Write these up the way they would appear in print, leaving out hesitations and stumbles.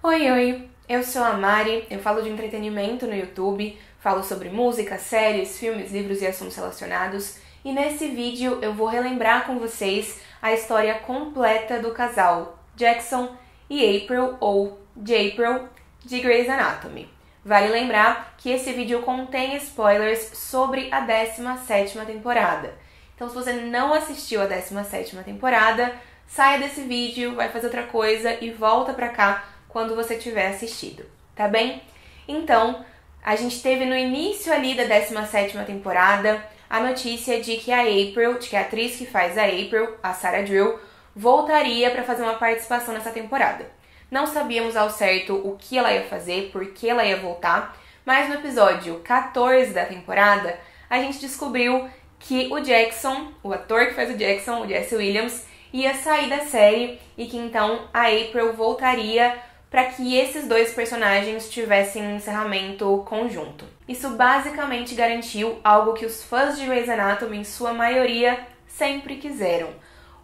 Oi, oi! Eu sou a Mari, eu falo de entretenimento no YouTube, falo sobre música, séries, filmes, livros e assuntos relacionados, e nesse vídeo eu vou relembrar com vocês a história completa do casal Jackson e April, ou J-April, de Grey's Anatomy. Vale lembrar que esse vídeo contém spoilers sobre a 17ª temporada. Então, se você não assistiu a 17ª temporada, saia desse vídeo, vai fazer outra coisa e volta pra cá quando você tiver assistido, tá bem? Então, a gente teve no início ali da 17ª temporada a notícia de que a April, de que a atriz que faz a April, a Sarah Drill, voltaria para fazer uma participação nessa temporada. Não sabíamos ao certo o que ela ia fazer, por que ela ia voltar, mas no episódio 14 da temporada, a gente descobriu que o Jackson, o ator que faz o Jackson, o Jesse Williams, ia sair da série e que então a April voltaria para que esses dois personagens tivessem um encerramento conjunto. Isso basicamente garantiu algo que os fãs de Grey's Anatomy, em sua maioria, sempre quiseram.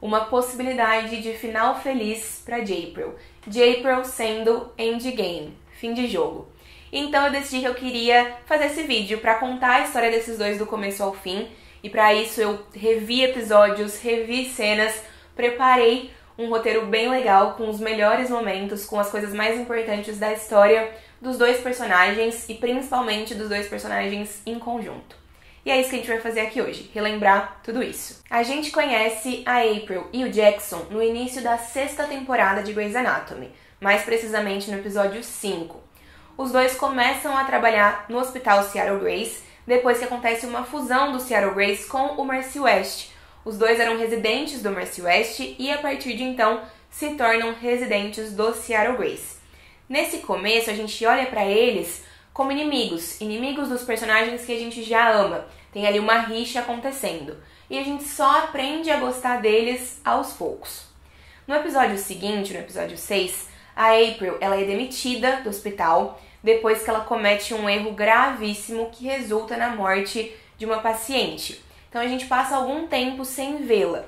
Uma possibilidade de final feliz para J-April. J-April sendo endgame, fim de jogo. Então eu decidi que eu queria fazer esse vídeo para contar a história desses dois do começo ao fim. E para isso eu revi episódios, revi cenas, preparei um roteiro bem legal, com os melhores momentos, com as coisas mais importantes da história dos dois personagens e principalmente dos dois personagens em conjunto. E é isso que a gente vai fazer aqui hoje, relembrar tudo isso. A gente conhece a April e o Jackson no início da 6ª temporada de Grey's Anatomy, mais precisamente no episódio 5. Os dois começam a trabalhar no hospital Seattle Grace, depois que acontece uma fusão do Seattle Grace com o Mercy West. Os dois eram residentes do Mercy West e, a partir de então, se tornam residentes do Seattle Grace. Nesse começo, a gente olha para eles como inimigos dos personagens que a gente já ama. Tem ali uma rixa acontecendo. E a gente só aprende a gostar deles aos poucos. No episódio seguinte, no episódio 6, a April ela é demitida do hospital depois que ela comete um erro gravíssimo que resulta na morte de uma paciente. Então a gente passa algum tempo sem vê-la.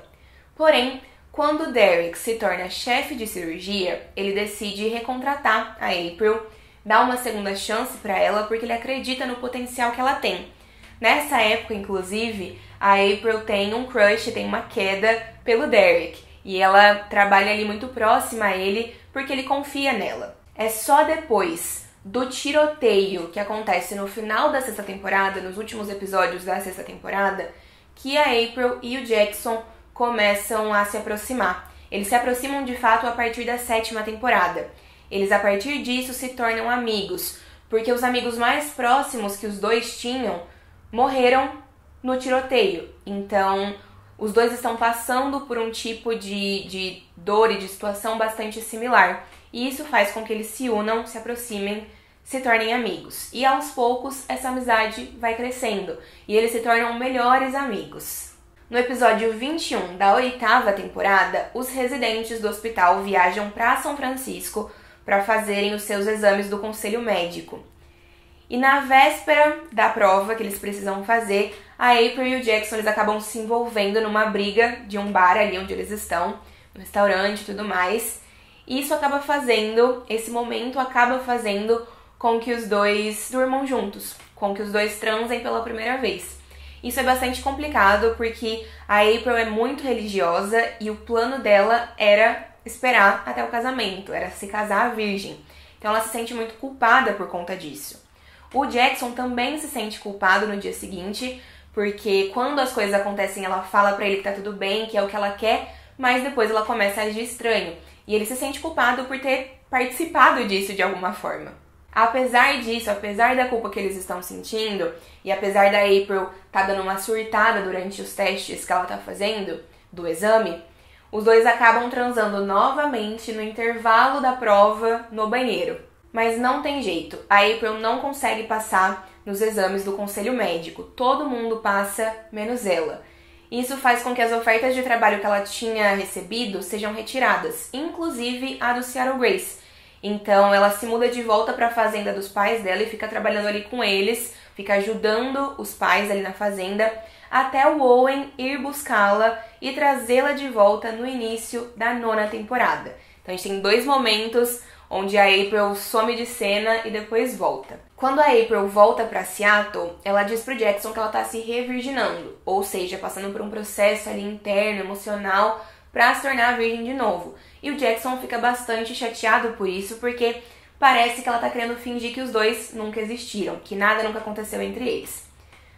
Porém, quando Derek se torna chefe de cirurgia, ele decide recontratar a April, dar uma segunda chance para ela porque ele acredita no potencial que ela tem. Nessa época, inclusive, a April tem um crush, tem uma queda pelo Derek. E ela trabalha ali muito próxima a ele porque ele confia nela. É só depois do tiroteio que acontece no final da 6ª temporada, nos últimos episódios da 6ª temporada, que a April e o Jackson começam a se aproximar. Eles se aproximam de fato a partir da 7ª temporada. Eles, a partir disso, se tornam amigos, porque os amigos mais próximos que os dois tinham morreram no tiroteio. Então, os dois estão passando por um tipo de dor e de situação bastante similar. E isso faz com que eles se unam, se aproximem, se tornem amigos. E aos poucos essa amizade vai crescendo e eles se tornam melhores amigos. No episódio 21 da 8ª temporada, os residentes do hospital viajam para São Francisco para fazerem os seus exames do conselho médico. E na véspera da prova que eles precisam fazer, a April e o Jackson eles acabam se envolvendo numa briga de um bar ali onde eles estão, no restaurante e tudo mais. E isso acaba fazendo, esse momento acaba fazendo com que os dois durmam juntos, com que os dois transem pela primeira vez. Isso é bastante complicado porque a April é muito religiosa e o plano dela era esperar até o casamento, era se casar virgem. Então ela se sente muito culpada por conta disso. O Jackson também se sente culpado no dia seguinte, porque quando as coisas acontecem ela fala pra ele que tá tudo bem, que é o que ela quer, mas depois ela começa a agir estranho. E ele se sente culpado por ter participado disso de alguma forma. Apesar disso, apesar da culpa que eles estão sentindo, e apesar da April tá dando uma surtada durante os testes que ela tá fazendo, do exame, os dois acabam transando novamente no intervalo da prova no banheiro. Mas não tem jeito, a April não consegue passar nos exames do conselho médico. Todo mundo passa, menos ela. Isso faz com que as ofertas de trabalho que ela tinha recebido sejam retiradas, inclusive a do Seattle Grace. Então ela se muda de volta para a fazenda dos pais dela e fica trabalhando ali com eles, fica ajudando os pais ali na fazenda, até o Owen ir buscá-la e trazê-la de volta no início da 9ª temporada. Então a gente tem dois momentos onde a April some de cena e depois volta. Quando a April volta para Seattle, ela diz pro Jackson que ela tá se revirginando, ou seja, passando por um processo ali interno, emocional, para se tornar virgem de novo. E o Jackson fica bastante chateado por isso, porque parece que ela tá querendo fingir que os dois nunca existiram, que nada nunca aconteceu entre eles.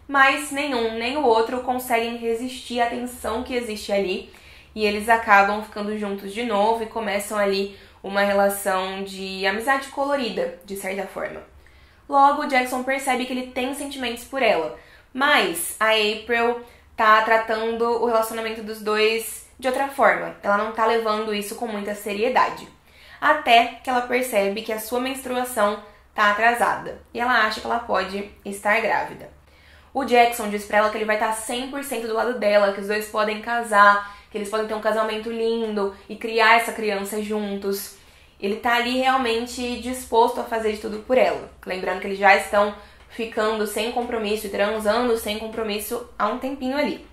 Mas nenhum nem o outro conseguem resistir à tensão que existe ali, e eles acabam ficando juntos de novo e começam ali uma relação de amizade colorida, de certa forma. Logo, Jackson percebe que ele tem sentimentos por ela, mas a April tá tratando o relacionamento dos dois de outra forma. Ela não tá levando isso com muita seriedade. Até que ela percebe que a sua menstruação tá atrasada e ela acha que ela pode estar grávida. O Jackson diz pra ela que ele vai estar 100% do lado dela, que os dois podem casar, que eles podem ter um casamento lindo e criar essa criança juntos. Ele tá ali realmente disposto a fazer de tudo por ela. Lembrando que eles já estão ficando sem compromisso e transando sem compromisso há um tempinho ali.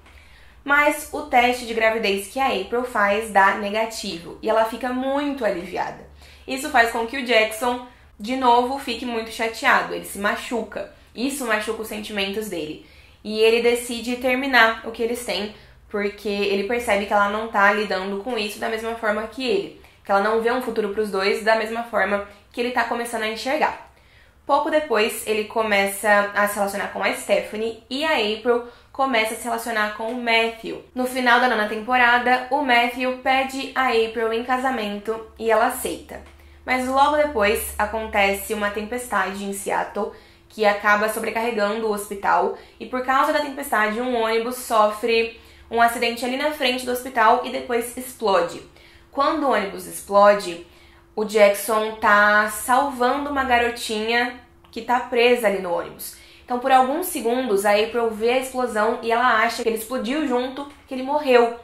Mas o teste de gravidez que a April faz dá negativo e ela fica muito aliviada. Isso faz com que o Jackson, de novo, fique muito chateado, ele se machuca. Isso machuca os sentimentos dele. E ele decide terminar o que eles têm, porque ele percebe que ela não tá lidando com isso da mesma forma que ele. Que ela não vê um futuro pros dois da mesma forma que ele tá começando a enxergar. Pouco depois, ele começa a se relacionar com a Stephanie e a April começa a se relacionar com o Matthew. No final da 9ª temporada, o Matthew pede a April em casamento e ela aceita. Mas logo depois acontece uma tempestade em Seattle que acaba sobrecarregando o hospital e por causa da tempestade um ônibus sofre um acidente ali na frente do hospital e depois explode. Quando o ônibus explode, o Jackson tá salvando uma garotinha que tá presa ali no ônibus. Então, por alguns segundos, a April vê a explosão e ela acha que ele explodiu junto, que ele morreu.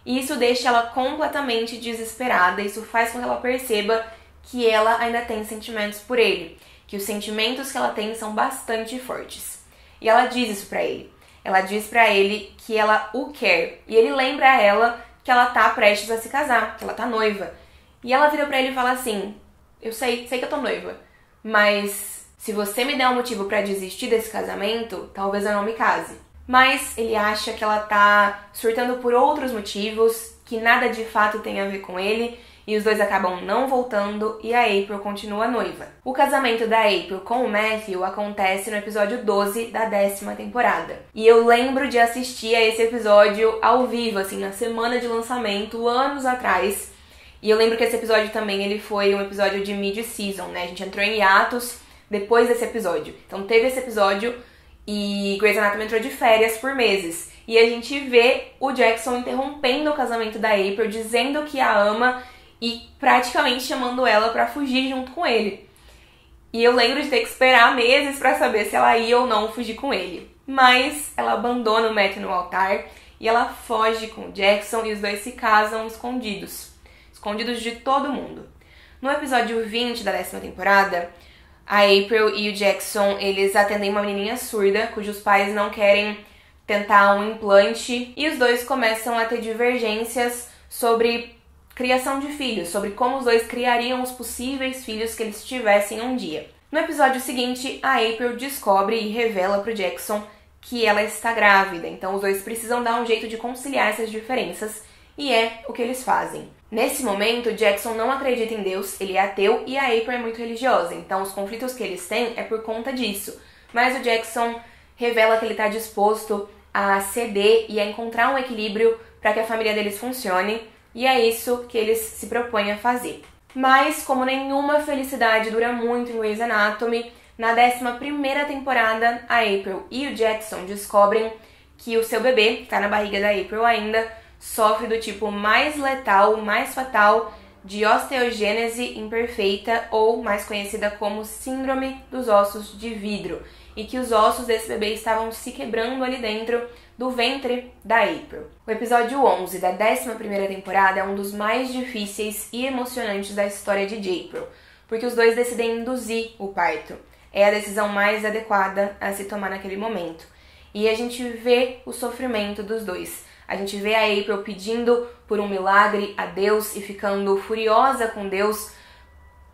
E isso deixa ela completamente desesperada. Isso faz com que ela perceba que ela ainda tem sentimentos por ele, que os sentimentos que ela tem são bastante fortes. E ela diz isso pra ele. Ela diz pra ele que ela o quer. E ele lembra a ela que ela tá prestes a se casar, que ela tá noiva. E ela vira pra ele e fala assim: eu sei que eu tô noiva, mas se você me der um motivo pra desistir desse casamento, talvez eu não me case. Mas ele acha que ela tá surtando por outros motivos, que nada de fato tem a ver com ele, e os dois acabam não voltando e a April continua noiva. O casamento da April com o Matthew acontece no episódio 12 da 10ª temporada. E eu lembro de assistir a esse episódio ao vivo, assim, na semana de lançamento, anos atrás. E eu lembro que esse episódio também ele foi um episódio de mid-season, né? A gente entrou em hiatus depois desse episódio. Então teve esse episódio e Grey's Anatomy entrou de férias por meses. E a gente vê o Jackson interrompendo o casamento da April, dizendo que a ama e praticamente chamando ela pra fugir junto com ele. E eu lembro de ter que esperar meses pra saber se ela ia ou não fugir com ele. Mas ela abandona o Matthew no altar e ela foge com o Jackson e os dois se casam escondidos. Escondidos de todo mundo. No episódio 20 da 10ª temporada, a April e o Jackson, eles atendem uma menininha surda, cujos pais não querem tentar um implante, e os dois começam a ter divergências sobre criação de filhos, sobre como os dois criariam os possíveis filhos que eles tivessem um dia. No episódio seguinte, a April descobre e revela pro Jackson que ela está grávida, então os dois precisam dar um jeito de conciliar essas diferenças, e é o que eles fazem. Nesse momento, Jackson não acredita em Deus, ele é ateu e a April é muito religiosa, então os conflitos que eles têm é por conta disso. Mas o Jackson revela que ele está disposto a ceder e a encontrar um equilíbrio para que a família deles funcione, e é isso que eles se propõem a fazer. Mas, como nenhuma felicidade dura muito em Grey's Anatomy, na 11ª temporada, a April e o Jackson descobrem que o seu bebê, que está na barriga da April ainda, sofre do tipo mais letal, mais fatal de osteogênese imperfeita, ou mais conhecida como síndrome dos ossos de vidro, e que os ossos desse bebê estavam se quebrando ali dentro do ventre da April. O episódio 11 da 11ª temporada é um dos mais difíceis e emocionantes da história de April, porque os dois decidem induzir o parto. É a decisão mais adequada a se tomar naquele momento. E a gente vê o sofrimento dos dois. A gente vê a April pedindo por um milagre a Deus e ficando furiosa com Deus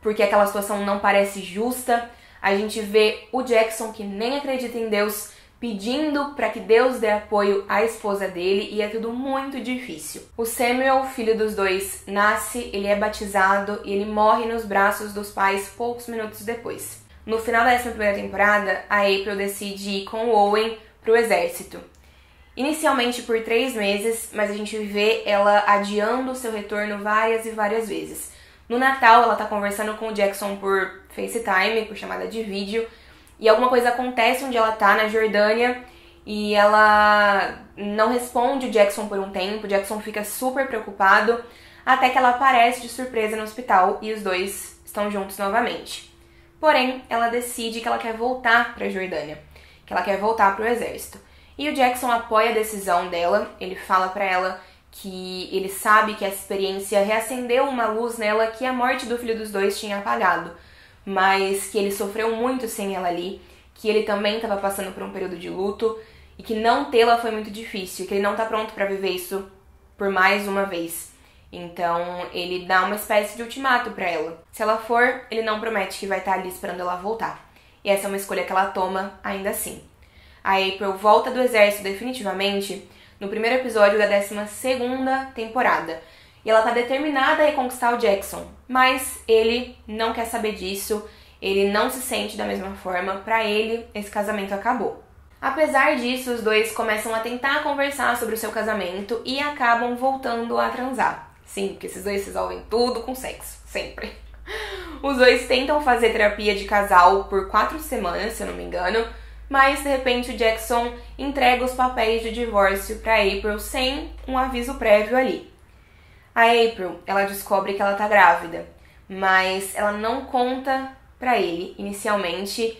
porque aquela situação não parece justa. A gente vê o Jackson, que nem acredita em Deus, pedindo para que Deus dê apoio à esposa dele, e é tudo muito difícil. O Samuel, filho dos dois, nasce, ele é batizado e ele morre nos braços dos pais poucos minutos depois. No final da 11ª temporada, a April decide ir com o Owen pro exército. Inicialmente por 3 meses, mas a gente vê ela adiando o seu retorno várias e várias vezes. No Natal, ela tá conversando com o Jackson por FaceTime, por chamada de vídeo, e alguma coisa acontece onde ela tá, na Jordânia, e ela não responde o Jackson por um tempo. O Jackson fica super preocupado, até que ela aparece de surpresa no hospital e os dois estão juntos novamente. Porém, ela decide que ela quer voltar pra Jordânia, que ela quer voltar pro exército. E o Jackson apoia a decisão dela, ele fala pra ela que ele sabe que essa experiência reacendeu uma luz nela que a morte do filho dos dois tinha apagado, mas que ele sofreu muito sem ela ali, que ele também estava passando por um período de luto e que não tê-la foi muito difícil, que ele não está pronto para viver isso por mais uma vez. Então ele dá uma espécie de ultimato para ela. Se ela for, ele não promete que vai estar ali esperando ela voltar. E essa é uma escolha que ela toma ainda assim. A April volta do exército definitivamente no primeiro episódio da 12ª temporada. E ela tá determinada a reconquistar o Jackson, mas ele não quer saber disso, ele não se sente da mesma forma, pra ele esse casamento acabou. Apesar disso, os dois começam a tentar conversar sobre o seu casamento e acabam voltando a transar. Sim, porque esses dois resolvem tudo com sexo, sempre. Os dois tentam fazer terapia de casal por 4 semanas, se eu não me engano, mas de repente o Jackson entrega os papéis de divórcio pra April sem um aviso prévio ali. A April, ela descobre que ela tá grávida, mas ela não conta pra ele inicialmente,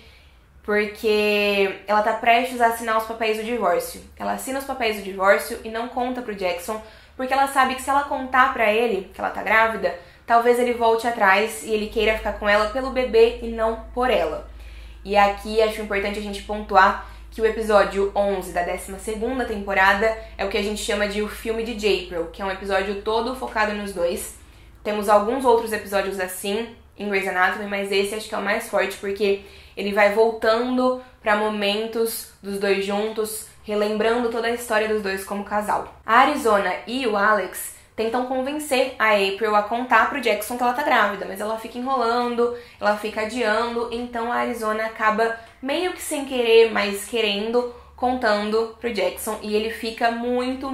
porque ela tá prestes a assinar os papéis do divórcio. Ela assina os papéis do divórcio e não conta pro Jackson, porque ela sabe que se ela contar pra ele que ela tá grávida, talvez ele volte atrás e ele queira ficar com ela pelo bebê e não por ela. E aqui acho importante a gente pontuar que o episódio 11 da 12ª temporada é o que a gente chama de o filme de April, que é um episódio todo focado nos dois. Temos alguns outros episódios assim em Grey's Anatomy, mas esse acho que é o mais forte porque ele vai voltando para momentos dos dois juntos, relembrando toda a história dos dois como casal. A Arizona e o Alex tentam convencer a April a contar pro Jackson que ela tá grávida, mas ela fica enrolando, ela fica adiando, então a Arizona acaba meio que sem querer, mas querendo, contando pro Jackson, e ele fica muito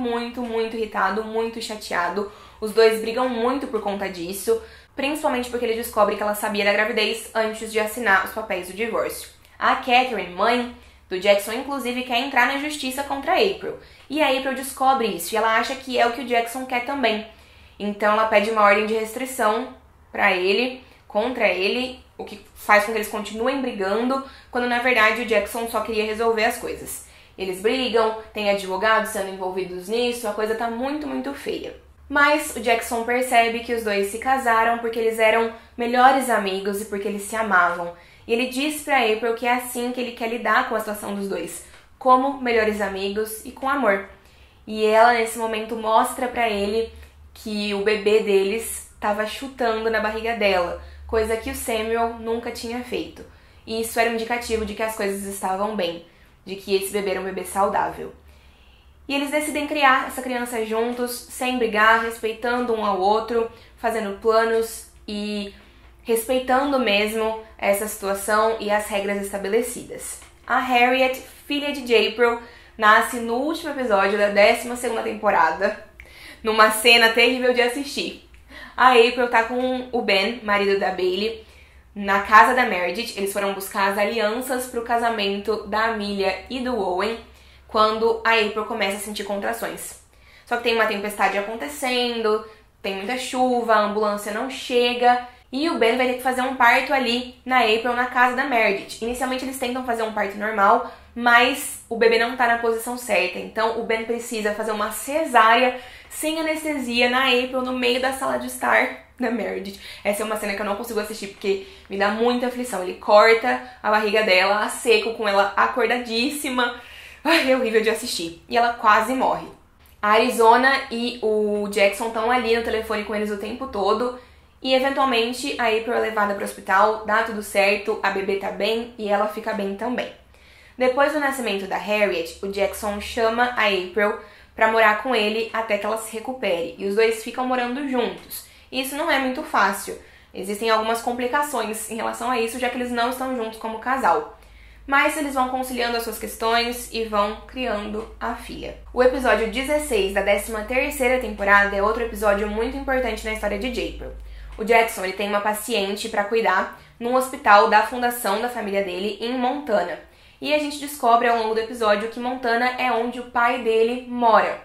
irritado, muito chateado. Os dois brigam muito por conta disso, principalmente porque ele descobre que ela sabia da gravidez antes de assinar os papéis do divórcio. A Catherine, mãe do Jackson, inclusive, quer entrar na justiça contra a April. E a April descobre isso e ela acha que é o que o Jackson quer também. Então ela pede uma ordem de restrição pra ele, contra ele, o que faz com que eles continuem brigando, quando na verdade o Jackson só queria resolver as coisas. Eles brigam, tem advogados sendo envolvidos nisso, a coisa tá muito feia. Mas o Jackson percebe que os dois se casaram porque eles eram melhores amigos e porque eles se amavam. E ele diz pra April que é assim que ele quer lidar com a situação dos dois, como melhores amigos e com amor. E ela, nesse momento, mostra pra ele que o bebê deles estava chutando na barriga dela, coisa que o Samuel nunca tinha feito. E isso era um indicativo de que as coisas estavam bem, de que esse bebê era um bebê saudável. E eles decidem criar essa criança juntos, sem brigar, respeitando um ao outro, fazendo planos e respeitando mesmo essa situação e as regras estabelecidas. A Harriet, filha de April, nasce no último episódio da 12ª temporada, numa cena terrível de assistir. A April tá com o Ben, marido da Bailey, na casa da Meredith. Eles foram buscar as alianças pro casamento da Amelia e do Owen, quando a April começa a sentir contrações. Só que tem uma tempestade acontecendo, tem muita chuva, a ambulância não chega, e o Ben vai ter que fazer um parto ali na April, na casa da Meredith. Inicialmente eles tentam fazer um parto normal, mas o bebê não tá na posição certa. Então o Ben precisa fazer uma cesárea sem anestesia na April, no meio da sala de estar da Meredith. Essa é uma cena que eu não consigo assistir porque me dá muita aflição. Ele corta a barriga dela a seco, com ela acordadíssima. Ai, é horrível de assistir. E ela quase morre. A Arizona e o Jackson estão ali no telefone com eles o tempo todo. E eventualmente a April é levada para o hospital, dá tudo certo, a bebê tá bem e ela fica bem também. Depois do nascimento da Harriet, o Jackson chama a April para morar com ele até que ela se recupere. E os dois ficam morando juntos. E isso não é muito fácil. Existem algumas complicações em relação a isso, já que eles não estão juntos como casal. Mas eles vão conciliando as suas questões e vão criando a filha. O episódio 16 da 13ª temporada é outro episódio muito importante na história de April. O Jackson ele tem uma paciente para cuidar num hospital da fundação da família dele em Montana. E a gente descobre ao longo do episódio que Montana é onde o pai dele mora.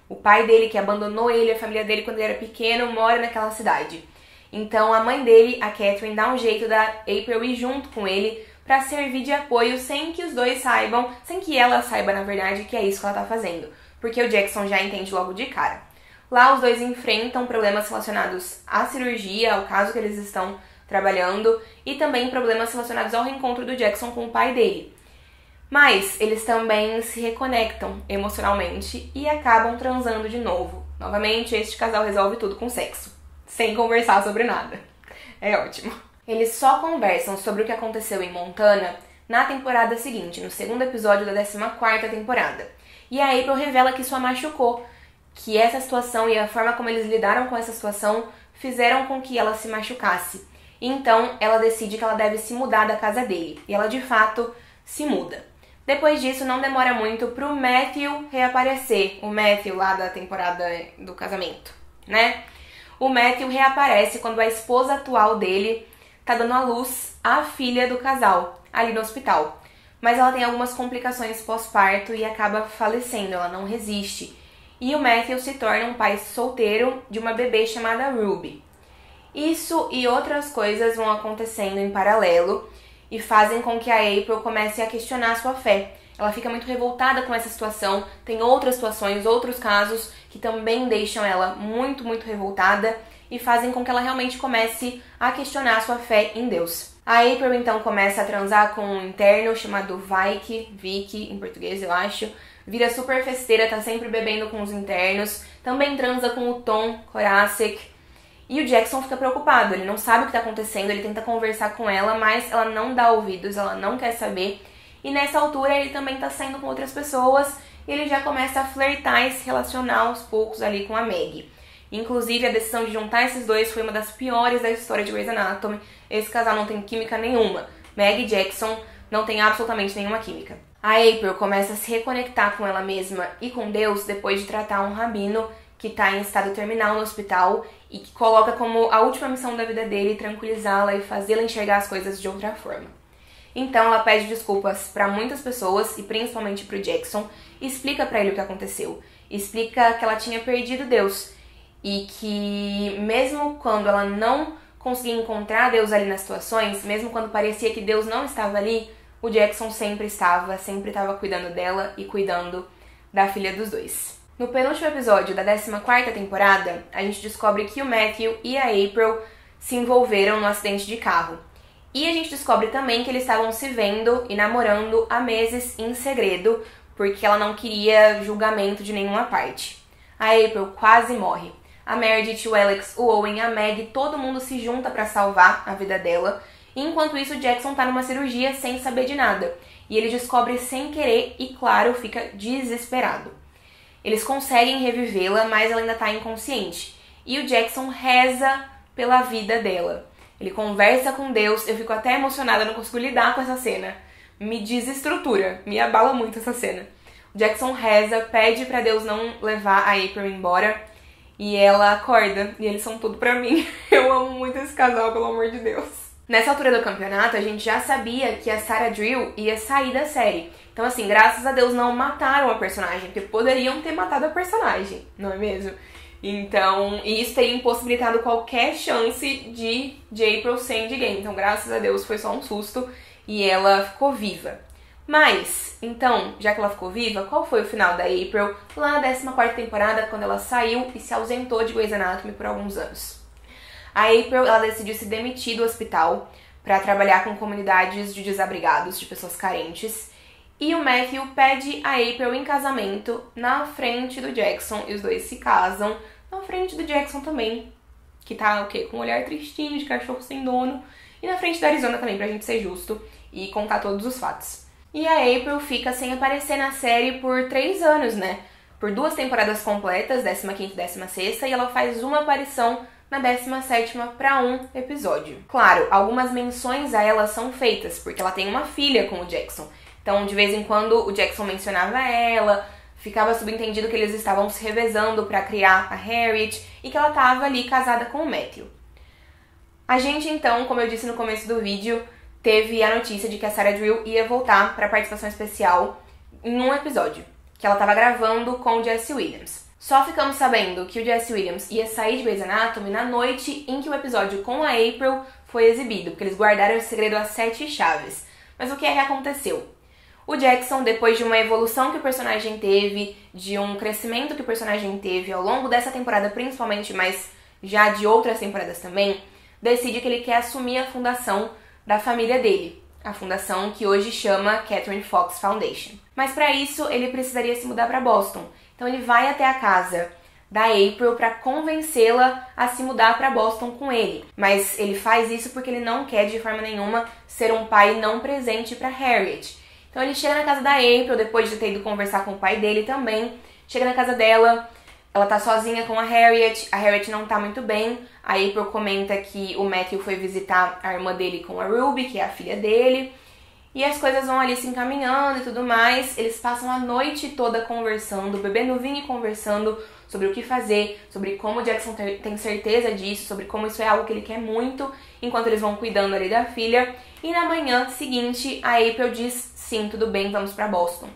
O pai dele, que abandonou ele e a família dele quando ele era pequeno, mora naquela cidade. Então a mãe dele, a Catherine, dá um jeito da April ir junto com ele para servir de apoio sem que os dois saibam, sem que ela saiba, na verdade, que é isso que ela tá fazendo. Porque o Jackson já entende logo de cara. Lá os dois enfrentam problemas relacionados à cirurgia, ao caso que eles estão trabalhando, e também problemas relacionados ao reencontro do Jackson com o pai dele. Mas eles também se reconectam emocionalmente e acabam transando de novo. Novamente, este casal resolve tudo com sexo, sem conversar sobre nada. É ótimo. Eles só conversam sobre o que aconteceu em Montana na temporada seguinte, no segundo episódio da 14ª temporada. E a April revela que isso a machucou, que essa situação e a forma como eles lidaram com essa situação fizeram com que ela se machucasse. Então, ela decide que ela deve se mudar da casa dele. E ela, de fato, se muda. Depois disso, não demora muito pro Matthew reaparecer. O Matthew lá da temporada do casamento, né? O Matthew reaparece quando a esposa atual dele tá dando à luz à filha do casal, ali no hospital. Mas ela tem algumas complicações pós-parto e acaba falecendo, ela não resiste. E o Matthew se torna um pai solteiro de uma bebê chamada Ruby. Isso e outras coisas vão acontecendo em paralelo e fazem com que a April comece a questionar a sua fé. Ela fica muito revoltada com essa situação, tem outras situações, outros casos que também deixam ela muito, muito revoltada e fazem com que ela realmente comece a questionar a sua fé em Deus. A April então começa a transar com um interno chamado Vicky, em português eu acho, vira super festeira, tá sempre bebendo com os internos, também transa com o Tom Koracek. E o Jackson fica preocupado, ele não sabe o que está acontecendo, ele tenta conversar com ela, mas ela não dá ouvidos, ela não quer saber. E nessa altura ele também está saindo com outras pessoas e ele já começa a flertar e se relacionar aos poucos ali com a Maggie. Inclusive a decisão de juntar esses dois foi uma das piores da história de Grey's Anatomy. Esse casal não tem química nenhuma. Maggie e Jackson não tem absolutamente nenhuma química. A April começa a se reconectar com ela mesma e com Deus depois de tratar um rabino que está em estado terminal no hospital e que coloca como a última missão da vida dele tranquilizá-la e fazê-la enxergar as coisas de outra forma. Então ela pede desculpas para muitas pessoas e principalmente para o Jackson e explica para ele o que aconteceu. Explica que ela tinha perdido Deus e que mesmo quando ela não conseguia encontrar Deus ali nas situações, mesmo quando parecia que Deus não estava ali, o Jackson sempre estava cuidando dela e cuidando da filha dos dois. No penúltimo episódio da 14ª temporada, a gente descobre que o Matthew e a April se envolveram no acidente de carro. E a gente descobre também que eles estavam se vendo e namorando há meses em segredo, porque ela não queria julgamento de nenhuma parte. A April quase morre. A Meredith, o Alex, o Owen, a Maggie, todo mundo se junta para salvar a vida dela. E enquanto isso, o Jackson tá numa cirurgia sem saber de nada. E ele descobre sem querer e, claro, fica desesperado. Eles conseguem revivê-la, mas ela ainda tá inconsciente. E o Jackson reza pela vida dela. Ele conversa com Deus, eu fico até emocionada, não consigo lidar com essa cena. Me desestrutura, me abala muito essa cena. O Jackson reza, pede pra Deus não levar a April embora e ela acorda. E eles são tudo pra mim. Eu amo muito esse casal, pelo amor de Deus. Nessa altura do campeonato, a gente já sabia que a Sarah Drill ia sair da série. Então, assim, graças a Deus não mataram a personagem, porque poderiam ter matado a personagem, não é mesmo? Então, isso teria impossibilitado qualquer chance de April ser endgame. Então, graças a Deus, foi só um susto e ela ficou viva. Mas, então, já que ela ficou viva, qual foi o final da April lá na 14ª temporada, quando ela saiu e se ausentou de Grey's Anatomy por alguns anos? A April, ela decidiu se demitir do hospital para trabalhar com comunidades de desabrigados, de pessoas carentes. E o Matthew pede a April em casamento na frente do Jackson, e os dois se casam na frente do Jackson também. que tá o quê? Com um olhar tristinho de cachorro sem dono, e na frente da Arizona também, pra gente ser justo e contar todos os fatos. E a April fica sem aparecer na série por 3 anos, né? Por 2 temporadas completas, 15ª e 16ª, e ela faz uma aparição na 17ª para um episódio. Claro, algumas menções a ela são feitas, porque ela tem uma filha com o Jackson. Então, de vez em quando, o Jackson mencionava ela, ficava subentendido que eles estavam se revezando para criar a Harriet e que ela estava ali casada com o Matthew. A gente, então, como eu disse no começo do vídeo, teve a notícia de que a Sarah Drill ia voltar para participação especial em um episódio, que ela estava gravando com o Jesse Williams. Só ficamos sabendo que o Jesse Williams ia sair de Grey's Anatomy na noite em que o episódio com a April foi exibido, porque eles guardaram esse segredo às 7 chaves. Mas o que é que aconteceu? O Jackson, depois de uma evolução que o personagem teve, de um crescimento que o personagem teve ao longo dessa temporada principalmente, mas já de outras temporadas também, decide que ele quer assumir a fundação da família dele, a fundação que hoje chama Catherine Fox Foundation. Mas para isso ele precisaria se mudar para Boston. Então ele vai até a casa da April para convencê-la a se mudar para Boston com ele. Mas ele faz isso porque ele não quer de forma nenhuma ser um pai não presente para Harriet. Então ele chega na casa da April, depois de ter ido conversar com o pai dele também, chega na casa dela, ela tá sozinha com a Harriet não tá muito bem, a April comenta que o Matthew foi visitar a irmã dele com a Ruby, que é a filha dele, e as coisas vão ali se encaminhando e tudo mais. Eles passam a noite toda conversando, bebendo vinho e conversando sobre o que fazer, sobre como o Jackson tem certeza disso, sobre como isso é algo que ele quer muito, enquanto eles vão cuidando ali da filha. E na manhã seguinte, a April diz, sim, tudo bem, vamos pra Boston.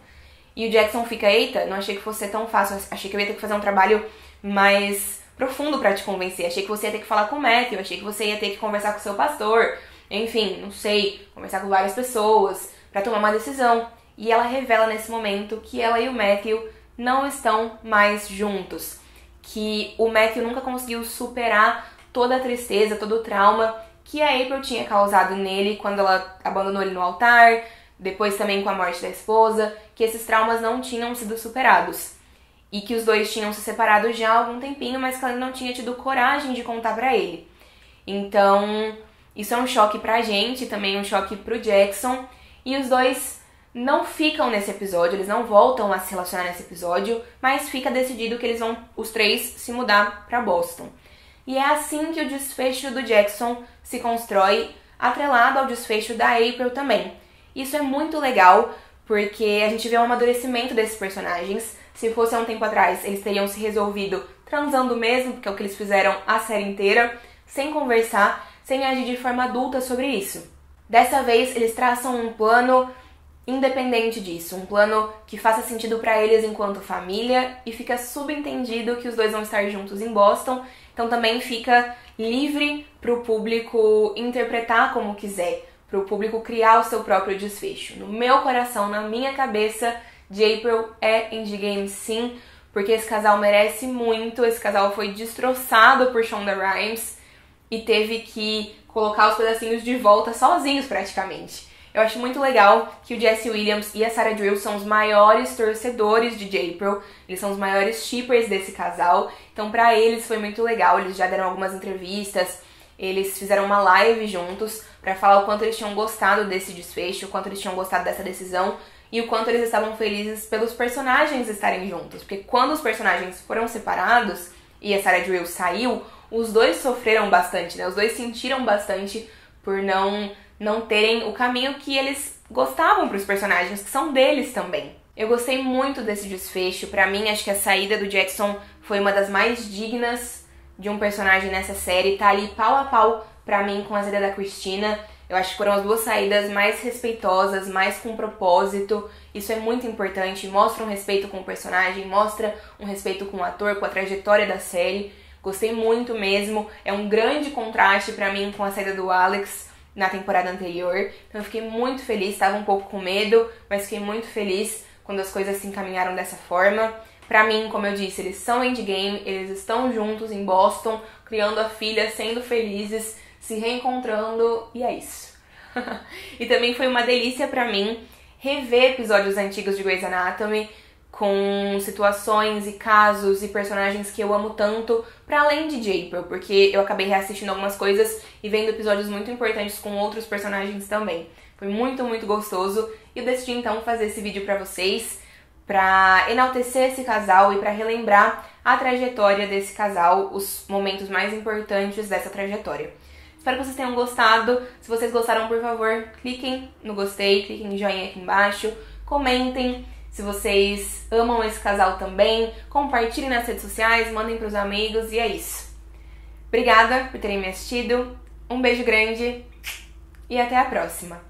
E o Jackson fica, eita, não achei que fosse tão fácil, achei que eu ia ter que fazer um trabalho mais profundo pra te convencer, achei que você ia ter que falar com o Matthew, achei que você ia ter que conversar com o seu pastor, enfim, não sei, conversar com várias pessoas pra tomar uma decisão. E ela revela nesse momento que ela e o Matthew não estão mais juntos, que o Matthew nunca conseguiu superar toda a tristeza, todo o trauma que a April tinha causado nele quando ela abandonou ele no altar, depois também com a morte da esposa, que esses traumas não tinham sido superados. E que os dois tinham se separado já há algum tempinho, mas que ela não tinha tido coragem de contar pra ele. Então, isso é um choque pra gente, também um choque pro Jackson. E os dois não ficam nesse episódio, eles não voltam a se relacionar nesse episódio, mas fica decidido que eles vão, os três, se mudar pra Boston. E é assim que o desfecho do Jackson se constrói, atrelado ao desfecho da April também. Isso é muito legal, porque a gente vê um amadurecimento desses personagens. Se fosse há um tempo atrás, eles teriam se resolvido transando mesmo, porque é o que eles fizeram a série inteira, sem conversar, sem agir de forma adulta sobre isso. Dessa vez, eles traçam um plano independente disso, um plano que faça sentido pra eles enquanto família, e fica subentendido que os dois vão estar juntos em Boston, então também fica livre pro público interpretar como quiser, pro público criar o seu próprio desfecho. No meu coração, na minha cabeça, April é Endgame sim, porque esse casal merece muito, esse casal foi destroçado por Shonda Rhimes e teve que colocar os pedacinhos de volta sozinhos praticamente. Eu acho muito legal que o Jesse Williams e a Sarah Drill são os maiores torcedores de April, eles são os maiores shippers desse casal, então pra eles foi muito legal, eles já deram algumas entrevistas, eles fizeram uma live juntos pra falar o quanto eles tinham gostado desse desfecho, o quanto eles tinham gostado dessa decisão e o quanto eles estavam felizes pelos personagens estarem juntos, porque quando os personagens foram separados e a Sarah Drill saiu, os dois sofreram bastante, né? Os dois sentiram bastante por não terem o caminho que eles gostavam para os personagens, que são deles também. Eu gostei muito desse desfecho. Pra mim, acho que a saída do Jackson foi uma das mais dignas de um personagem nessa série. Tá ali pau a pau pra mim com a saída da Christina. Eu acho que foram as duas saídas mais respeitosas, mais com propósito. Isso é muito importante. Mostra um respeito com o personagem, mostra um respeito com o ator, com a trajetória da série. Gostei muito mesmo. É um grande contraste pra mim com a saída do Alex na temporada anterior. Então eu fiquei muito feliz, estava um pouco com medo, mas fiquei muito feliz quando as coisas se encaminharam dessa forma. Pra mim, como eu disse, eles são endgame, eles estão juntos em Boston, criando a filha, sendo felizes, se reencontrando, e é isso. E também foi uma delícia pra mim rever episódios antigos de Grey's Anatomy com situações e casos e personagens que eu amo tanto, pra além de J-April, porque eu acabei reassistindo algumas coisas e vendo episódios muito importantes com outros personagens também. Foi muito, muito gostoso e eu decidi então fazer esse vídeo pra vocês, pra enaltecer esse casal e pra relembrar a trajetória desse casal, os momentos mais importantes dessa trajetória. Espero que vocês tenham gostado. Se vocês gostaram, por favor, cliquem no gostei, cliquem em joinha aqui embaixo, comentem se vocês amam esse casal também, compartilhem nas redes sociais, mandem pros amigos e é isso. Obrigada por terem me assistido, um beijo grande e até a próxima!